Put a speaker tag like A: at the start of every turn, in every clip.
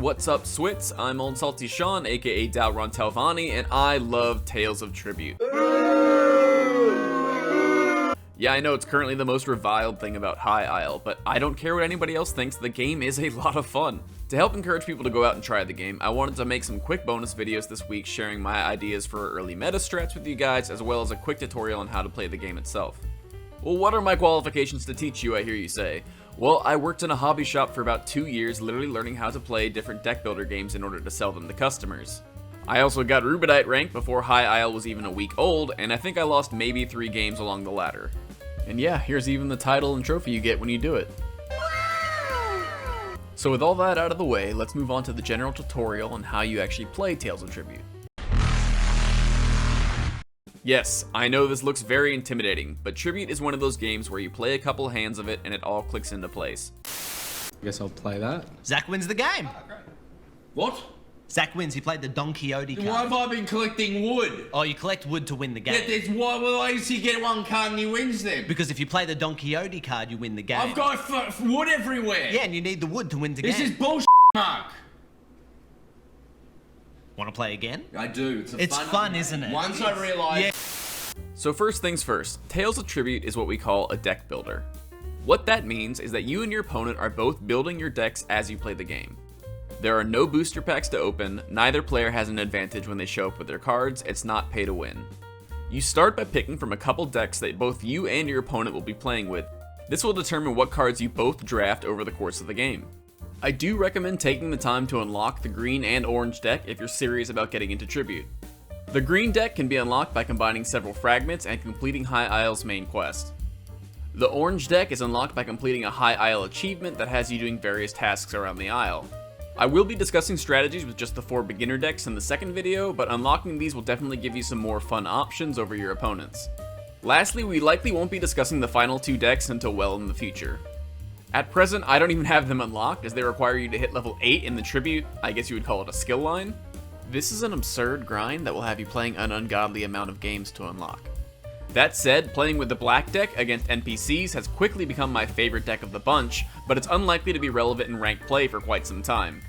A: What's up, Swits? I'm Old Salty Sean, aka Dalron Telvani, and I love Tales of Tribute. Yeah, I know it's currently the most reviled thing about High Isle, but I don't care what anybody else thinks, the game is a lot of fun. To help encourage people to go out and try the game, I wanted to make some quick bonus videos this week sharing my ideas for early meta strats with you guys, as well as a quick tutorial on how to play the game itself. Well, what are my qualifications to teach you, I hear you say? Well, I worked in a hobby shop for about 2 years, literally learning how to play different deck builder games in order to sell them to customers. I also got Rubedite rank before High Isle was even a week old, and I think I lost maybe 3 games along the ladder. And yeah, here's even the title and trophy you get when you do it. So with all that out of the way, let's move on to the general tutorial on how you actually play Tales of Tribute. Yes, I know this looks very intimidating, but Tribute is one of those games where you play a couple hands of it and it all clicks into place.
B: I guess I'll play that.
C: Zach wins the game.
D: What?
C: Zach wins. He played the Don Quixote card.
D: Why have I been collecting wood?
C: Oh, you collect wood to win the game.
D: Yeah, there's why does he get one card and he wins them?
C: Because if you play the Don Quixote card, you win the game.
D: I've got wood everywhere.
C: Yeah, and you need the wood to win the game.
D: This is bullshit, Mark.
C: Want to play again?
D: I do.
C: It's fun, isn't it?
D: Once I realise.
C: Yeah.
A: So first things first, Tales of Tribute is what we call a deck builder. What that means is that you and your opponent are both building your decks as you play the game. There are no booster packs to open, neither player has an advantage when they show up with their cards, it's not pay to win. You start by picking from a couple decks that both you and your opponent will be playing with. This will determine what cards you both draft over the course of the game. I do recommend taking the time to unlock the green and orange deck if you're serious about getting into Tribute. The green deck can be unlocked by combining several fragments and completing High Isle's main quest. The orange deck is unlocked by completing a High Isle achievement that has you doing various tasks around the Isle. I will be discussing strategies with just the 4 beginner decks in the second video, but unlocking these will definitely give you some more fun options over your opponents. Lastly, we likely won't be discussing the final 2 decks until well in the future. At present, I don't even have them unlocked, as they require you to hit level 8 in the Tribute, I guess you would call it a skill line. This is an absurd grind that will have you playing an ungodly amount of games to unlock. That said, playing with the black deck against NPCs has quickly become my favorite deck of the bunch, but it's unlikely to be relevant in ranked play for quite some time.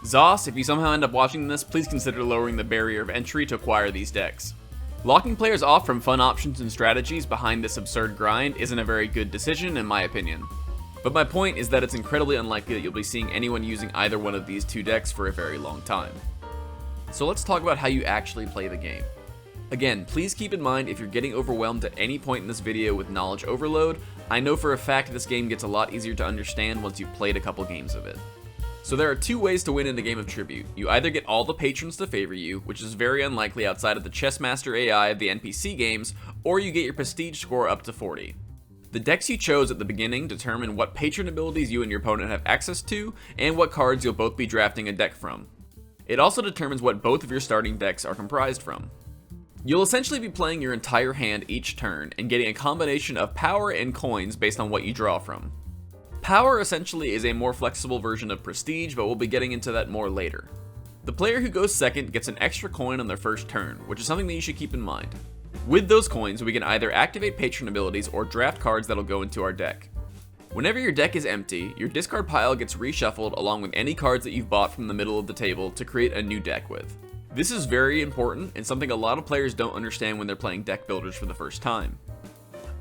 A: Zos, if you somehow end up watching this, please consider lowering the barrier of entry to acquire these decks. Locking players off from fun options and strategies behind this absurd grind isn't a very good decision in my opinion. But my point is that it's incredibly unlikely that you'll be seeing anyone using either one of these 2 decks for a very long time. So let's talk about how you actually play the game. Again, please keep in mind if you're getting overwhelmed at any point in this video with knowledge overload, I know for a fact this game gets a lot easier to understand once you've played a couple games of it. So there are 2 ways to win in a game of Tribute. You either get all the patrons to favor you, which is very unlikely outside of the Chessmaster AI of the NPC games, or you get your prestige score up to 40. The decks you chose at the beginning determine what patron abilities you and your opponent have access to, and what cards you'll both be drafting a deck from. It also determines what both of your starting decks are comprised from. You'll essentially be playing your entire hand each turn, and getting a combination of power and coins based on what you draw from. Power essentially is a more flexible version of prestige, but we'll be getting into that more later. The player who goes second gets an extra coin on their first turn, which is something that you should keep in mind. With those coins, we can either activate patron abilities or draft cards that'll go into our deck. Whenever your deck is empty, your discard pile gets reshuffled along with any cards that you've bought from the middle of the table to create a new deck with. This is very important and something a lot of players don't understand when they're playing deck builders for the first time.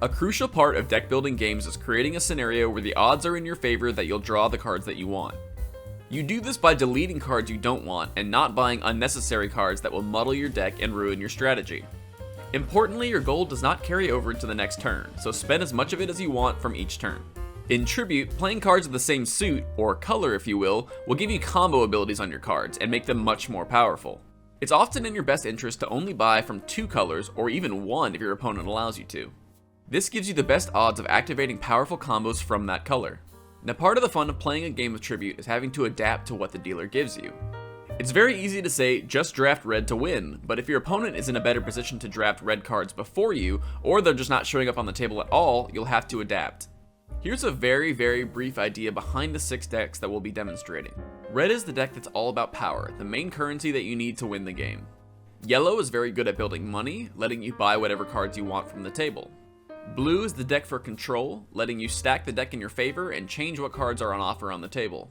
A: A crucial part of deck building games is creating a scenario where the odds are in your favor that you'll draw the cards that you want. You do this by deleting cards you don't want and not buying unnecessary cards that will muddle your deck and ruin your strategy. Importantly, your gold does not carry over into the next turn, so spend as much of it as you want from each turn. In Tribute, playing cards of the same suit, or color if you will give you combo abilities on your cards and make them much more powerful. It's often in your best interest to only buy from 2 colors, or even 1 if your opponent allows you to. This gives you the best odds of activating powerful combos from that color. Now, part of the fun of playing a game of Tribute is having to adapt to what the dealer gives you. It's very easy to say, just draft red to win, but if your opponent is in a better position to draft red cards before you, or they're just not showing up on the table at all, you'll have to adapt. Here's a very brief idea behind the 6 decks that we'll be demonstrating. Red is the deck that's all about power, the main currency that you need to win the game. Yellow is very good at building money, letting you buy whatever cards you want from the table. Blue is the deck for control, letting you stack the deck in your favor and change what cards are on offer on the table.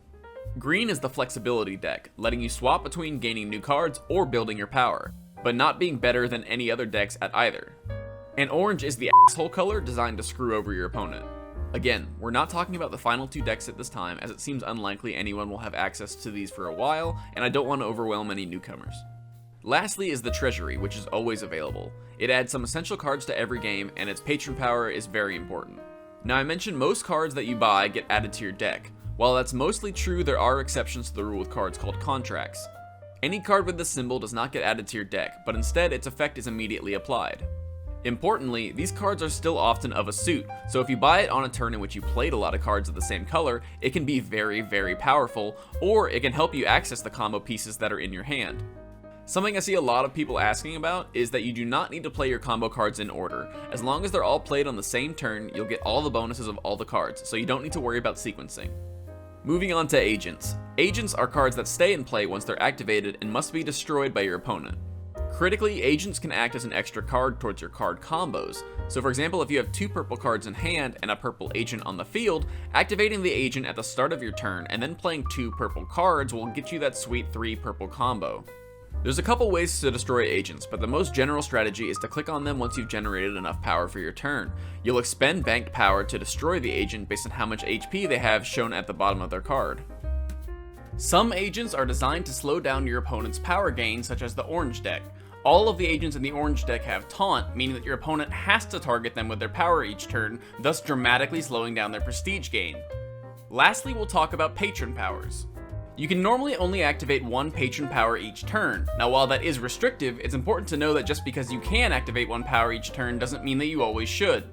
A: Green is the flexibility deck, letting you swap between gaining new cards or building your power, but not being better than any other decks at either. And orange is the asshole color designed to screw over your opponent. Again, we're not talking about the final two decks at this time, as it seems unlikely anyone will have access to these for a while, and I don't want to overwhelm any newcomers. Lastly is the treasury, which is always available. It adds some essential cards to every game, and its patron power is very important. Now, I mentioned most cards that you buy get added to your deck. While that's mostly true, there are exceptions to the rule with cards called contracts. Any card with this symbol does not get added to your deck, but instead its effect is immediately applied. Importantly, these cards are still often of a suit, so if you buy it on a turn in which you played a lot of cards of the same color, it can be very, very powerful, or it can help you access the combo pieces that are in your hand. Something I see a lot of people asking about is that you do not need to play your combo cards in order. As long as they're all played on the same turn, you'll get all the bonuses of all the cards, so you don't need to worry about sequencing. Moving on to agents. Agents are cards that stay in play once they're activated and must be destroyed by your opponent. Critically, agents can act as an extra card towards your card combos. So for example, if you have 2 purple cards in hand and a purple agent on the field, activating the agent at the start of your turn and then playing 2 purple cards will get you that sweet 3 purple combo. There's a couple ways to destroy agents, but the most general strategy is to click on them once you've generated enough power for your turn. You'll expend banked power to destroy the agent based on how much HP they have shown at the bottom of their card. Some agents are designed to slow down your opponent's power gain, such as the orange deck. All of the agents in the orange deck have taunt, meaning that your opponent has to target them with their power each turn, thus dramatically slowing down their prestige gain. Lastly, we'll talk about patron powers. You can normally only activate 1 patron power each turn. Now, while that is restrictive, it's important to know that just because you can activate 1 power each turn doesn't mean that you always should.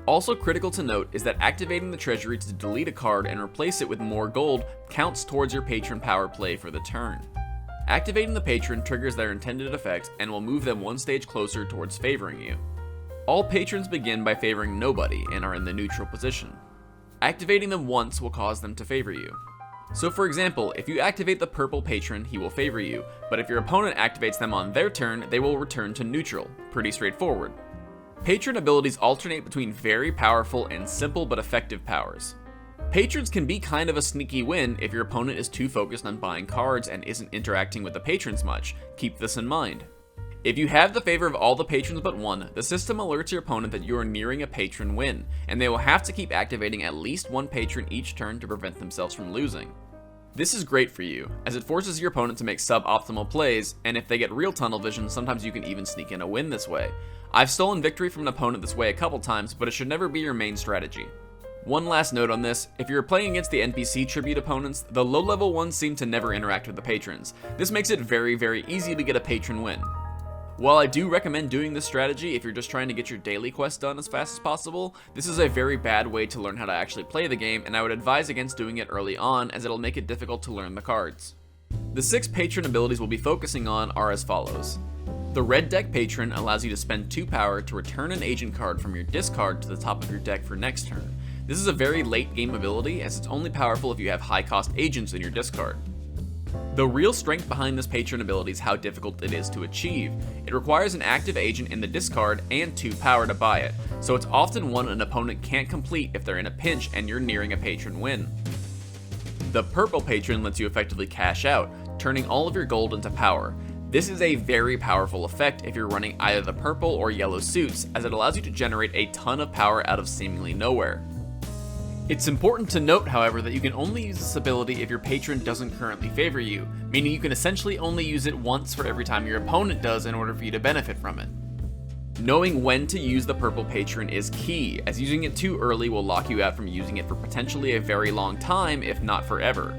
A: Also critical to note is that activating the treasury to delete a card and replace it with more gold counts towards your patron power play for the turn. Activating the patron triggers their intended effect and will move them 1 stage closer towards favoring you. All patrons begin by favoring nobody and are in the neutral position. Activating them once will cause them to favor you. So for example, if you activate the purple patron, he will favor you, but if your opponent activates them on their turn, they will return to neutral. Pretty straightforward. Patron abilities alternate between very powerful and simple but effective powers. Patrons can be kind of a sneaky win if your opponent is too focused on buying cards and isn't interacting with the patrons much. Keep this in mind. If you have the favor of all the patrons but one, the system alerts your opponent that you are nearing a patron win, and they will have to keep activating at least 1 patron each turn to prevent themselves from losing. This is great for you, as it forces your opponent to make suboptimal plays, and if they get real tunnel vision, sometimes you can even sneak in a win this way. I've stolen victory from an opponent this way a couple times, but it should never be your main strategy. One last note on this, if you're playing against the NPC tribute opponents, the low level ones seem to never interact with the patrons. This makes it very, very easy to get a patron win. While I do recommend doing this strategy if you're just trying to get your daily quest done as fast as possible, this is a very bad way to learn how to actually play the game, and I would advise against doing it early on as it'll make it difficult to learn the cards. The 6 patron abilities we'll be focusing on are as follows. The red deck patron allows you to spend 2 power to return an agent card from your discard to the top of your deck for next turn. This is a very late game ability as it's only powerful if you have high cost agents in your discard. The real strength behind this patron ability is how difficult it is to achieve. It requires an active agent in the discard and 2 power to buy it, so it's often one an opponent can't complete if they're in a pinch and you're nearing a patron win. The purple patron lets you effectively cash out, turning all of your gold into power. This is a very powerful effect if you're running either the purple or yellow suits, as it allows you to generate a ton of power out of seemingly nowhere. It's important to note, however, that you can only use this ability if your patron doesn't currently favor you, meaning you can essentially only use it once for every time your opponent does in order for you to benefit from it. Knowing when to use the purple patron is key, as using it too early will lock you out from using it for potentially a very long time, if not forever.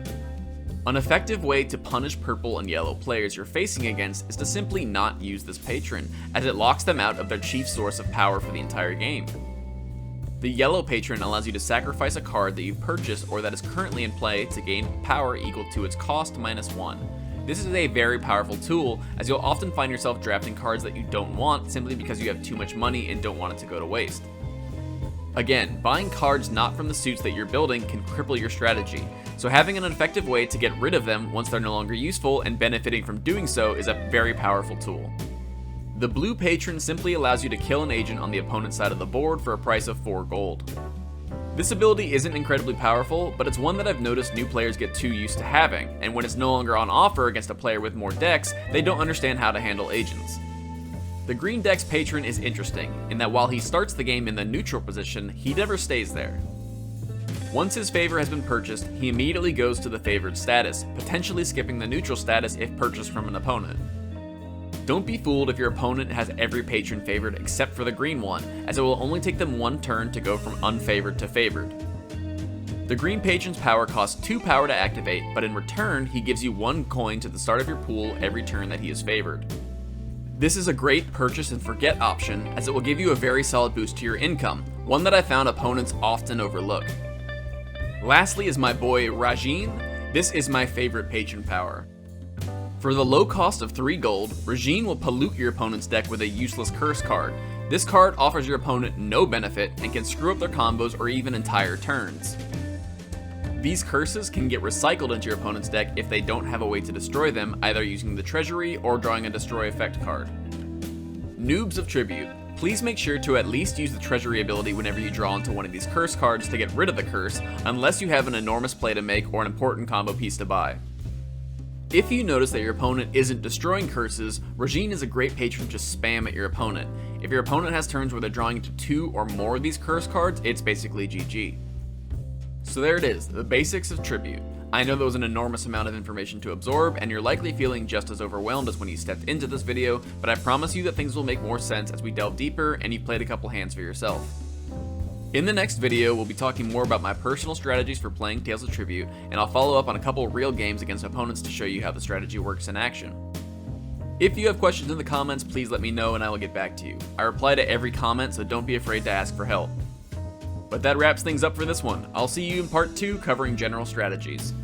A: An effective way to punish purple and yellow players you're facing against is to simply not use this patron, as it locks them out of their chief source of power for the entire game. The yellow patron allows you to sacrifice a card that you've purchased or that is currently in play to gain power equal to its cost -1. This is a very powerful tool, as you'll often find yourself drafting cards that you don't want simply because you have too much money and don't want it to go to waste. Again, buying cards not from the suits that you're building can cripple your strategy, so having an effective way to get rid of them once they're no longer useful and benefiting from doing so is a very powerful tool. The blue patron simply allows you to kill an agent on the opponent's side of the board for a price of 4 gold. This ability isn't incredibly powerful, but it's one that I've noticed new players get too used to having, and when it's no longer on offer against a player with more decks, they don't understand how to handle agents. The green deck's Patron is interesting, in that while he starts the game in the neutral position, he never stays there. Once his favor has been purchased, he immediately goes to the favored status, potentially skipping the neutral status if purchased from an opponent. Don't be fooled if your opponent has every patron favored except for the green one, as it will only take them one turn to go from unfavored to favored. The green patron's power costs 2 power to activate, but in return, he gives you 1 coin to the start of your pool every turn that he is favored. This is a great purchase and forget option, as it will give you a very solid boost to your income, one that I found opponents often overlook. Lastly is my boy Rajin. This is my favorite patron power. For the low cost of 3 gold, Rajin will pollute your opponent's deck with a useless curse card. This card offers your opponent no benefit and can screw up their combos or even entire turns. These curses can get recycled into your opponent's deck if they don't have a way to destroy them, either using the treasury or drawing a destroy effect card. Noobs of Tribute, please make sure to at least use the treasury ability whenever you draw into one of these curse cards to get rid of the curse, unless you have an enormous play to make or an important combo piece to buy. If you notice that your opponent isn't destroying curses, Rajin is a great patron to spam at your opponent. If your opponent has turns where they're drawing into 2 or more of these curse cards, it's basically GG. So there it is, the basics of Tribute. I know that was an enormous amount of information to absorb, and you're likely feeling just as overwhelmed as when you stepped into this video, but I promise you that things will make more sense as we delve deeper and you played a couple hands for yourself. In the next video, we'll be talking more about my personal strategies for playing Tales of Tribute, and I'll follow up on a couple real games against opponents to show you how the strategy works in action. If you have questions in the comments, please let me know and I will get back to you. I reply to every comment, so don't be afraid to ask for help. But that wraps things up for this one. I'll see you in part 2 covering general strategies.